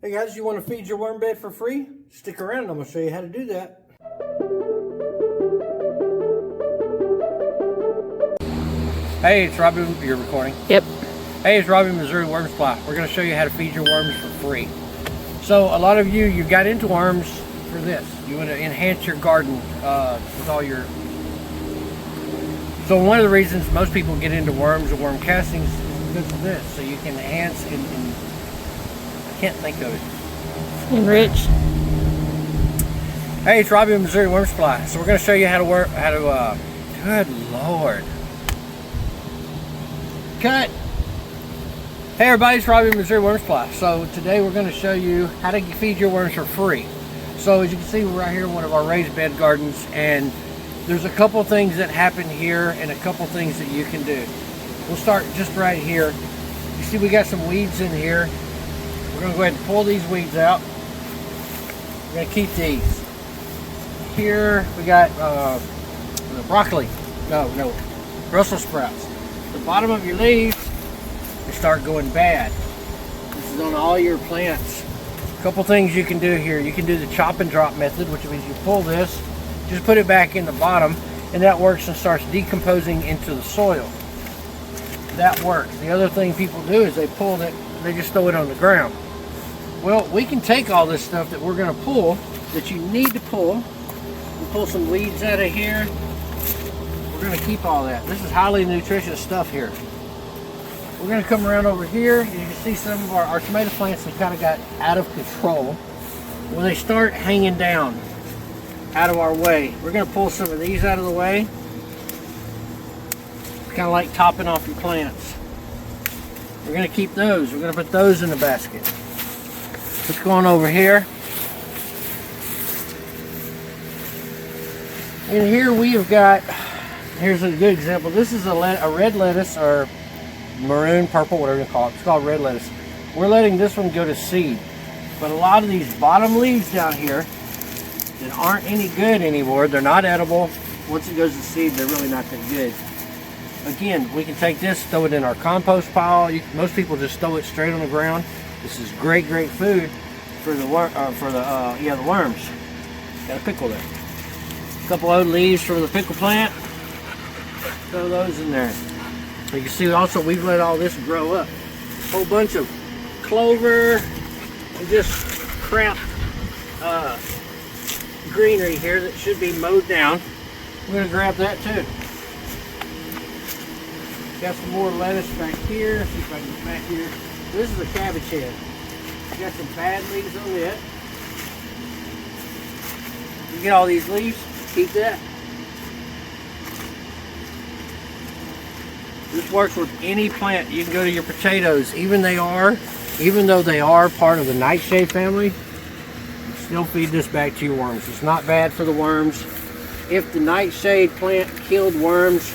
Hey guys, you want to feed your worm bed for free? Stick around and I'm going to show you how to do that. Hey, it's Robbie. You're recording? Yep. Hey, it's Robbie, Missouri Worm Supply. We're going to show you how to feed your worms for free. So a lot of you got into worms for this. You want to enhance your garden with all your... So one of the reasons most people get into worms or worm castings is because of this. So you can enhance and I can't think of it. Enrich. Hey, it's Robbie with Missouri Worm Supply. So we're going to show you how to work, good Lord. Cut. Hey everybody, it's Robbie with Missouri Worm Supply. So today we're going to show you how to feed your worms for free. So as you can see, we're right here in one of our raised bed gardens, and there's a couple things that happen here and a couple things that you can do. We'll start just right here. You see we got some weeds in here. We're going to go ahead and pull these weeds out. We're going to keep these. Here we got broccoli. No, Brussels sprouts. The bottom of your leaves, they start going bad. This is on all your plants. A couple things you can do here. You can do the chop and drop method, which means you pull this, just put it back in the bottom, and that works and starts decomposing into the soil. That works. The other thing people do is they pull it, they just throw it on the ground. Well, we can take all this stuff that we're going to pull, that you need to pull, and pull some weeds out of here. We're going to keep all that. This is highly nutritious stuff here. We're going to come around over here. You can see some of our tomato plants have kind of got out of control. When they start hanging down out of our way, we're going to pull some of these out of the way. It's kind of like topping off your plants. We're going to keep those. We're going to put those in the basket. Let's go on over here. And here we have got, here's a good example. This is a red lettuce, or maroon, purple, whatever you call it. It's called red lettuce. We're letting this one go to seed. But a lot of these bottom leaves down here that aren't any good anymore, they're not edible. Once it goes to seed, they're really not that good. Again, we can take this, throw it in our compost pile. Most people just throw it straight on the ground. This is great food for the worms. Got a pickle there. A couple old leaves for the pickle plant. Throw those in there. You can see also we've let all this grow up. A whole bunch of clover and just crap greenery here that should be mowed down. We're going to grab that too. Got some more lettuce back here. See if I can get back here. This is a cabbage head. Got some bad leaves on it. You get all these leaves, keep that. This works with any plant. You can go to your potatoes. Even though they are part of the nightshade family, you still feed this back to your worms. It's not bad for the worms. If the nightshade plant killed worms,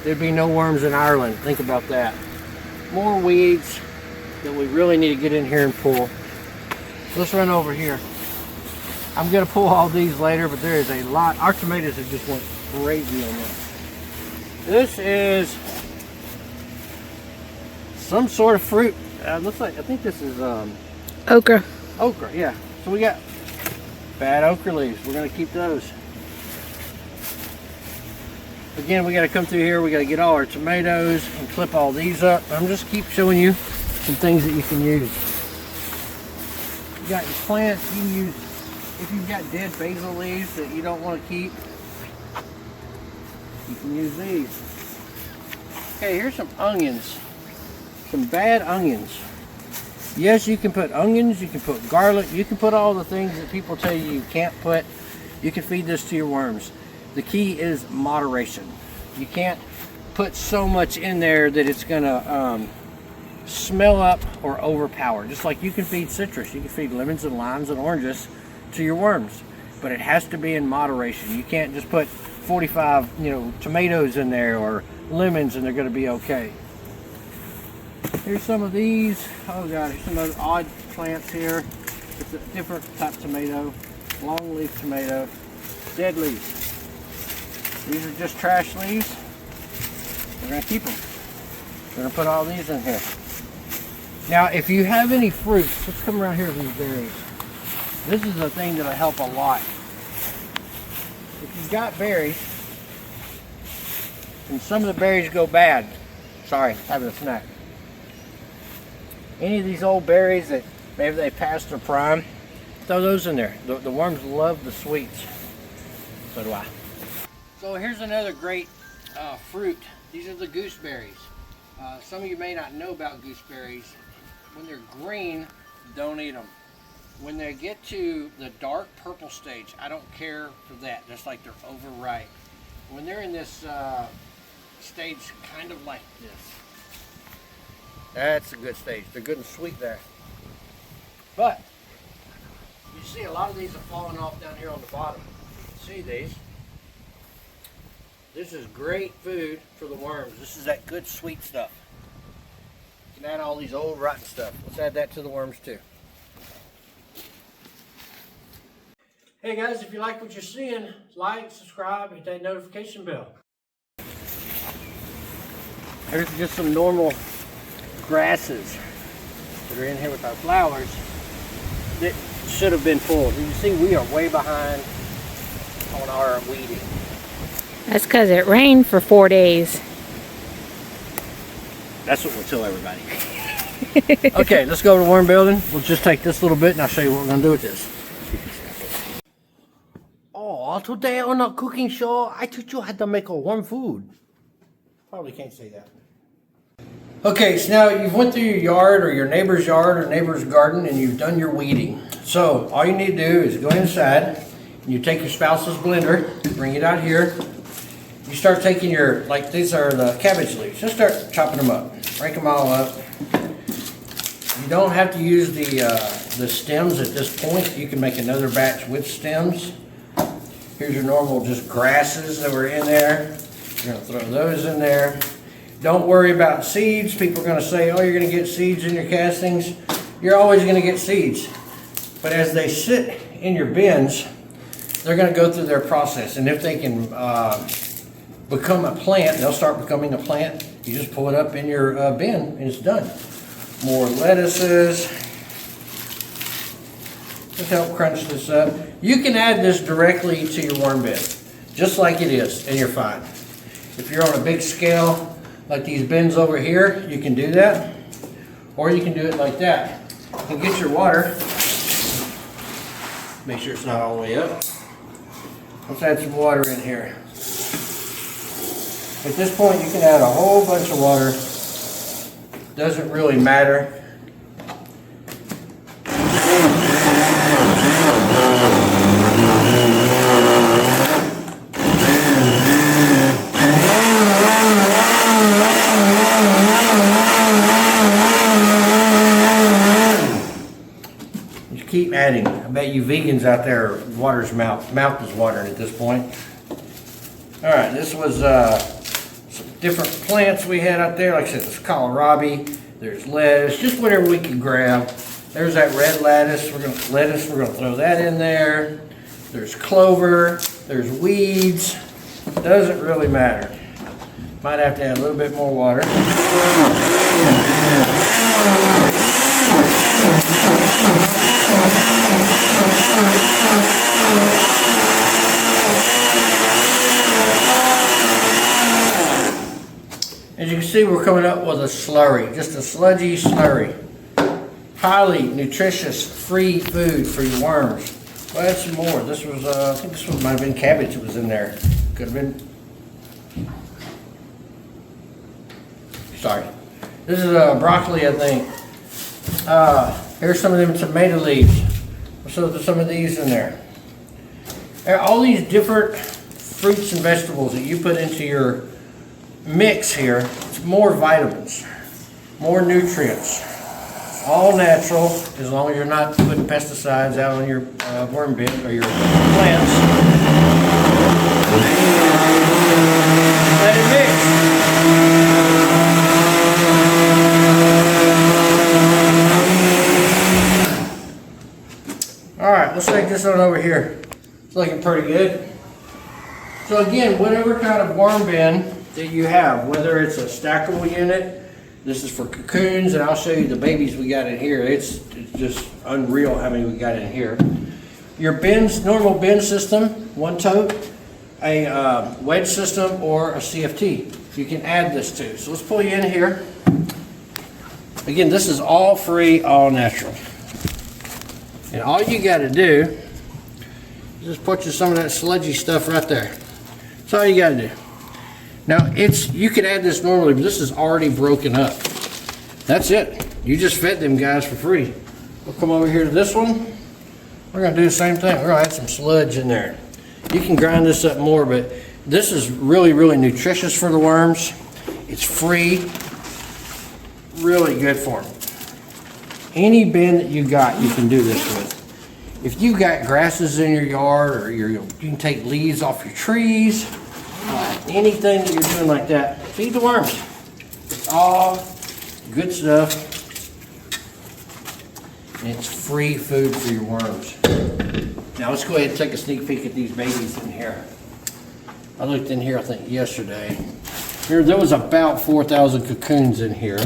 there'd be no worms in Ireland. Think about that. More weeds that we really need to get in here and pull. Let's run over here. I'm going to pull all these later, but there is a lot. Our tomatoes have just went crazy on this. This is some sort of fruit. Looks like, I think this is Okra. Okra, yeah. So we got bad okra leaves. We're going to keep those. Again, we got to come through here. We got to get all our tomatoes and clip all these up. I'm just keep showing you some things that you can use. You got your plants. You can use, if you've got dead basil leaves that you don't want to keep, you can use these. Okay, here's some onions. Some bad onions. Yes, you can put onions, you can put garlic, you can put all the things that people tell you can't put. You can feed this to your worms. The key is moderation. You can't put so much in there that it's gonna smell up or overpower. Just like you can feed citrus, you can feed lemons and limes and oranges to your worms, but it has to be in moderation. You can't just put 45 tomatoes in there or lemons and they're going to be okay. Here's some of these. Oh god, here's some other odd plants here. It's a different type of tomato, long leaf tomato, dead leaves. These are just trash leaves. We're going to keep them. We're going to put all these in here. Now, if you have any fruits, let's come around here with these berries. This is a thing that'll help a lot. If you've got berries, and some of the berries go bad, sorry, having a snack. Any of these old berries that maybe they passed their prime, throw those in there. The worms love the sweets. So do I. So here's another great fruit. These are the gooseberries. Some of you may not know about gooseberries. When they're green, don't eat them. When they get to the dark purple stage, I don't care for that. Just like they're overripe. When they're in this stage, kind of like this, that's a good stage. They're good and sweet there. But you see a lot of these are falling off down here on the bottom. See these? This is great food for the worms. This is that good sweet stuff. You can add all these old rotten stuff. Let's add that to the worms too. Hey guys, if you like what you're seeing, like, subscribe, hit that notification bell. Here's just some normal grasses that are in here with our flowers that should have been pulled. You see, we are way behind on our weeding. That's because it rained for 4 days. That's what we'll tell everybody. Okay, let's go to the worm building. We'll just take this little bit and I'll show you what we're going to do with this. Oh, today on our cooking show, I taught you how to make a worm food. Probably can't say that. Okay, so now you've went through your yard or your neighbor's yard or neighbor's garden and you've done your weeding. So all you need to do is go inside and you take your spouse's blender, bring it out here. You start taking your, like these are the cabbage leaves, just start chopping them up. Break them all up. You don't have to use the stems at this point. You can make another batch with stems. Here's your normal just grasses that were in there. You're going to throw those in there. Don't worry about seeds. People are going to say, oh, you're going to get seeds in your castings. You're always going to get seeds. But as they sit in your bins, they're going to go through their process. And if they can become a plant, they'll start becoming a plant. You just pull it up in your bin and it's done. More lettuces. Just help crunch this up. You can add this directly to your worm bed, just like it is, and you're fine. If you're on a big scale, like these bins over here, you can do that. Or you can do it like that. You can get your water. Make sure it's not all the way up. Let's add some water in here. At this point, you can add a whole bunch of water. Doesn't really matter. Just keep adding. I bet you vegans out there, water's mouth is watering at this point. All right, this was some different plants we had out there. Like I said, there's kohlrabi, there's lettuce, just whatever we can grab. There's that red lettuce. We're gonna throw that in there. There's clover. There's weeds. Doesn't really matter. Might have to add a little bit more water. As you can see, we're coming up with a slurry, just a sludgy slurry. Highly nutritious, free food for your worms. Well, add some more. This was, I think this one might have been cabbage that was in there. Could have been. Sorry. This is broccoli, I think. Here's some of them tomato leaves. So there's some of these in there. All these different fruits and vegetables that you put into your mix here, it's more vitamins, more nutrients, all natural, as long as you're not putting pesticides out on your worm bin or your plants. Let it mix. All right, let's take this one over here. It's looking pretty good. So again, whatever kind of worm bin that you have, whether it's a stackable unit, This is for cocoons, and I'll show you the babies we got in here. It's just unreal how many we got in here. Your bins, normal bin system, one tote, a wedge system, or a CFT. You can add this to. So let's pull you in here. Again, this is all free, all natural. And all you got to do is just put some of that sludgy stuff right there. That's all you got to do. Now, you can add this normally, but this is already broken up. That's it. You just fed them guys for free. We'll come over here to this one. We're going to do the same thing. We're going to add some sludge in there. You can grind this up more, but this is really, really nutritious for the worms. It's free. Really good for them. Any bin that you got, you can do this with. If you got grasses in your yard, or you can take leaves off your trees, anything that you're doing like that, feed the worms. It's all good stuff, and it's free food for your worms. Now let's go ahead and take a sneak peek at these babies in here. I looked in here, I think yesterday. There was about 4,000 cocoons in here.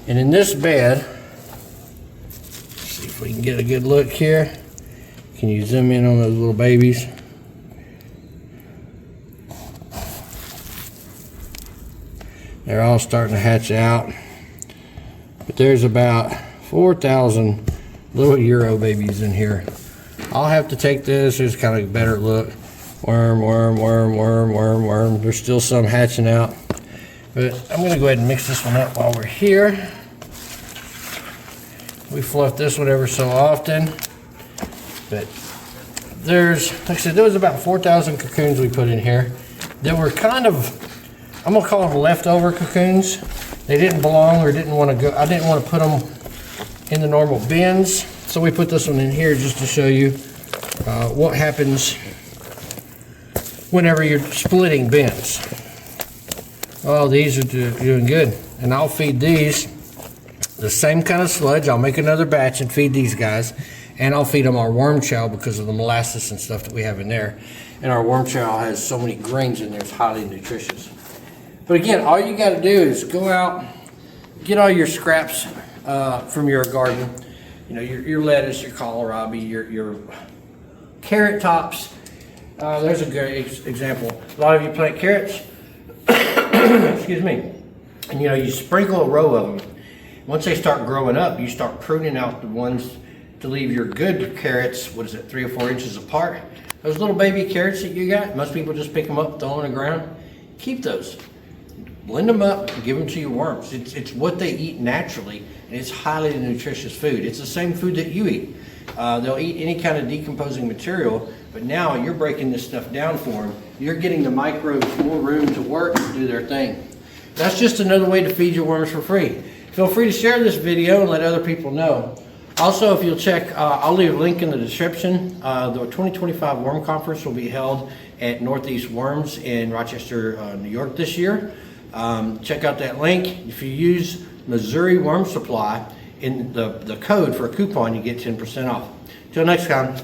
And in this bed, let's see if we can get a good look here. Can you zoom in on those little babies? They're all starting to hatch out. But there's about 4,000 little Euro babies in here. I'll have to take this, just kind of a better look. Worm, worm, worm, worm, worm, worm. There's still some hatching out. But I'm going to go ahead and mix this one up while we're here. We fluff this one ever so often. But there's, like I said, there was about 4,000 cocoons we put in here. They were kind of, I'm going to call them leftover cocoons. They didn't belong or didn't want to go. I didn't want to put them in the normal bins. So we put this one in here just to show you what happens whenever you're splitting bins. Oh, these are doing good. And I'll feed these the same kind of sludge. I'll make another batch and feed these guys. And I'll feed them our worm chow because of the molasses and stuff that we have in there. And our worm chow has so many grains in there, it's highly nutritious. But again, all you got to do is go out, get all your scraps from your garden. You know, your lettuce, your kohlrabi, your carrot tops. There's a good example. A lot of you plant carrots, excuse me, and you know, you sprinkle a row of them. Once they start growing up, you start pruning out the ones to leave your good carrots, what is it, 3 or 4 inches apart. Those little baby carrots that you got, most people just pick them up, throw them on the ground. Keep those. Blend them up and give them to your worms. It's what they eat naturally, and it's highly nutritious food. It's the same food that you eat. They'll eat any kind of decomposing material, but now you're breaking this stuff down for them. You're getting the microbes more room to work and do their thing. That's just another way to feed your worms for free. Feel free to share this video and let other people know. Also, if you'll check, I'll leave a link in the description. The 2025 Worm Conference will be held at Northeast Worms in Rochester, New York this year. Check out that link. If you use Missouri Worm Supply in the code for a coupon, you get 10% off. Till next time.